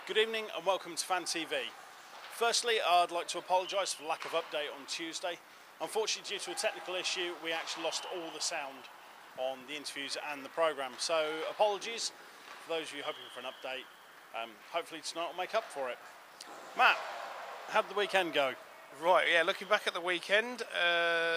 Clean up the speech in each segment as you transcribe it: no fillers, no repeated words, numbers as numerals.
Good evening and welcome to PhanTV. Firstly, I'd like to apologise for the lack of update on Tuesday. Unfortunately, due to a technical issue, we actually lost all the sound on the interviews and the programme. So apologies for those of you hoping for an update. Hopefully tonight will make up for it. Matt, how did the weekend go? Right, yeah, looking back at the weekend,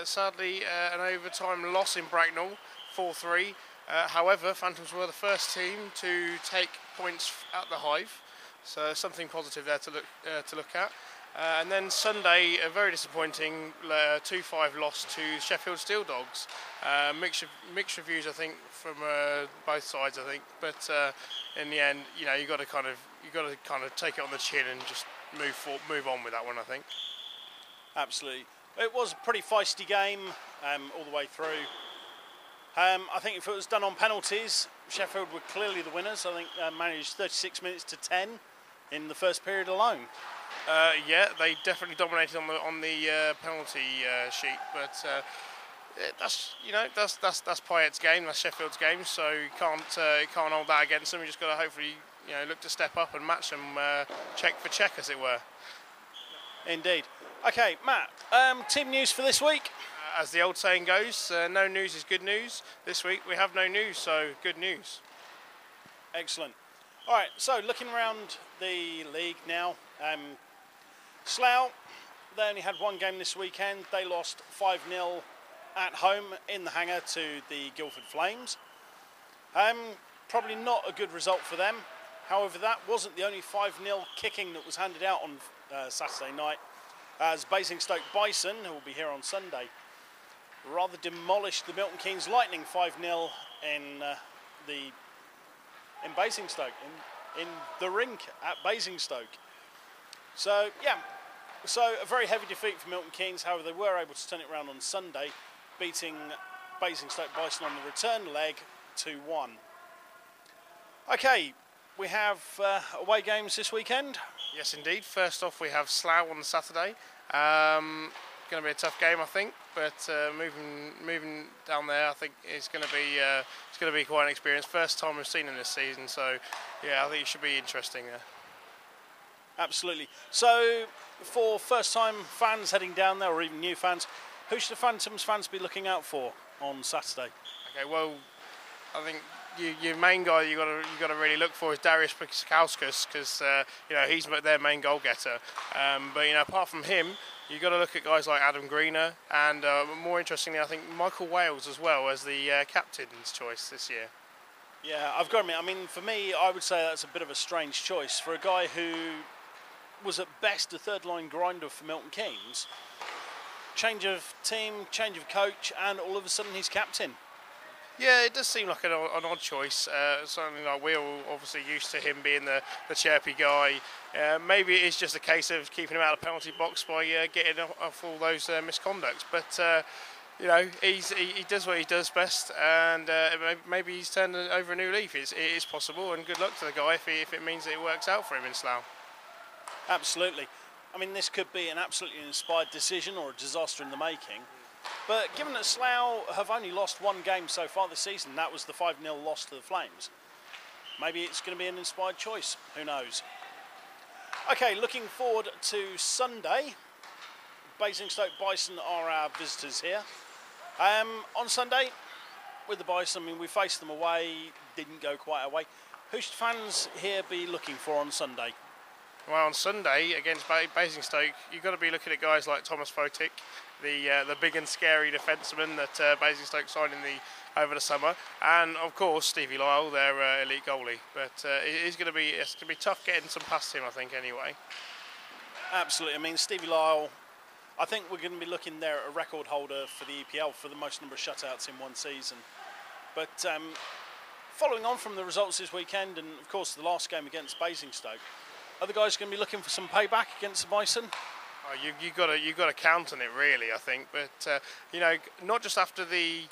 sadly an overtime loss in Bracknell, 4-3. However, Phantoms were the first team to take points at the Hive, so something positive there to look at. And then Sunday, a very disappointing 2-5 loss to Sheffield Steeldogs. Mixed reviews, I think, from both sides, I think. But in the end, you know, you got to kind of take it on the chin and just move on with that one, I think. Absolutely, it was a pretty feisty game all the way through. I think if it was done on penalties, Sheffield were clearly the winners. I think managed 36 minutes to 10 in the first period alone. Yeah, they definitely dominated on the penalty sheet, but that's Pyatt's game, that's Sheffield's game, so you can't hold that against them. You just got to hopefully look to step up and match them check for check, as it were. Indeed. Okay, Matt, team news for this week. As the old saying goes, no news is good news. This week we have no news, so good news. Excellent. All right, so looking around the league now, Slough, they only had one game this weekend. They lost 5-0 at home in the hangar to the Guildford Flames. Probably not a good result for them. However, that wasn't the only 5-0 kicking that was handed out on Saturday night, as Basingstoke Bison, who will be here on Sunday, rather demolished the Milton Keynes Lightning 5-0 in Basingstoke, in the rink at Basingstoke. So yeah, so a very heavy defeat for Milton Keynes. However, they were able to turn it around on Sunday, beating Basingstoke Bison on the return leg 2-1. Okay, we have away games this weekend. Yes, indeed. First off, we have Slough on Saturday. Going to be a tough game, I think, but moving down there, I think it's going to be quite an experience. First time we've seen them this season, so yeah, I think it should be interesting there. Absolutely. So, for first-time fans heading down there, or even new fans, who should the Phantoms fans be looking out for on Saturday? Okay, well, I think your main guy you got to really look for is Darius Pikauskas, because he's their main goal getter. But apart from him, you've got to look at guys like Adam Greener and more interestingly, I think Michael Wales as well as the captain's choice this year. Yeah, I've got to admit, I mean, for me, I would say that's a bit of a strange choice for a guy who was at best a third-line grinder for Milton Keynes. Change of team, change of coach, and all of a sudden he's captain. Yeah, it does seem like an odd choice. Something like we're all obviously used to him being the chirpy guy. Maybe it is just a case of keeping him out of the penalty box by getting off all those misconducts. But he does what he does best, and maybe he's turned over a new leaf. It is possible, and good luck to the guy if it means that it works out for him in Slough. Absolutely. I mean, this could be an absolutely inspired decision or a disaster in the making. But given that Slough have only lost one game so far this season, that was the 5-0 loss to the Flames, maybe it's going to be an inspired choice. Who knows? Okay, looking forward to Sunday. Basingstoke Bison are our visitors here. On Sunday, with the Bison, I mean, we faced them away, didn't go quite away. Who should fans here be looking for on Sunday? Well, on Sunday against Basingstoke, you've got to be looking at guys like Thomas Fotick, the big and scary defenceman that Basingstoke signed over the summer, and of course Stevie Lyle, their elite goalie. But it's going to be tough getting some past him, I think, anyway. Absolutely. I mean, Stevie Lyle, I think we're going to be looking there at a record holder for the EPL for the most number of shutouts in one season. But following on from the results this weekend, and of course the last game against Basingstoke, are the guys going to be looking for some payback against the Bison? Oh, you've got to count on it, really, I think. But not just after the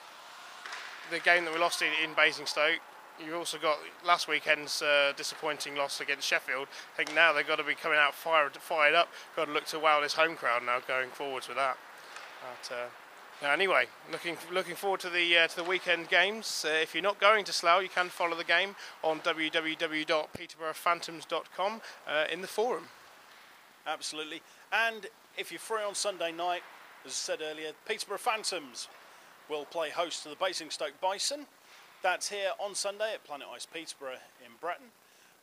game that we lost in Basingstoke, you've also got last weekend's disappointing loss against Sheffield. I think now they've got to be coming out fired up. Got to look to wow this home crowd now going forwards with that. But, Now, anyway, looking forward to the weekend games. If you're not going to Slough, you can follow the game on www.peterboroughphantoms.com in the forum. Absolutely. And if you're free on Sunday night, as I said earlier, Peterborough Phantoms will play host to the Basingstoke Bison. That's here on Sunday at Planet Ice Peterborough in Bretton.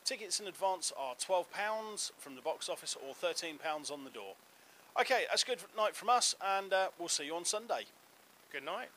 Tickets in advance are £12 from the box office or £13 on the door. Okay, that's good night from us, and we'll see you on Sunday. Good night.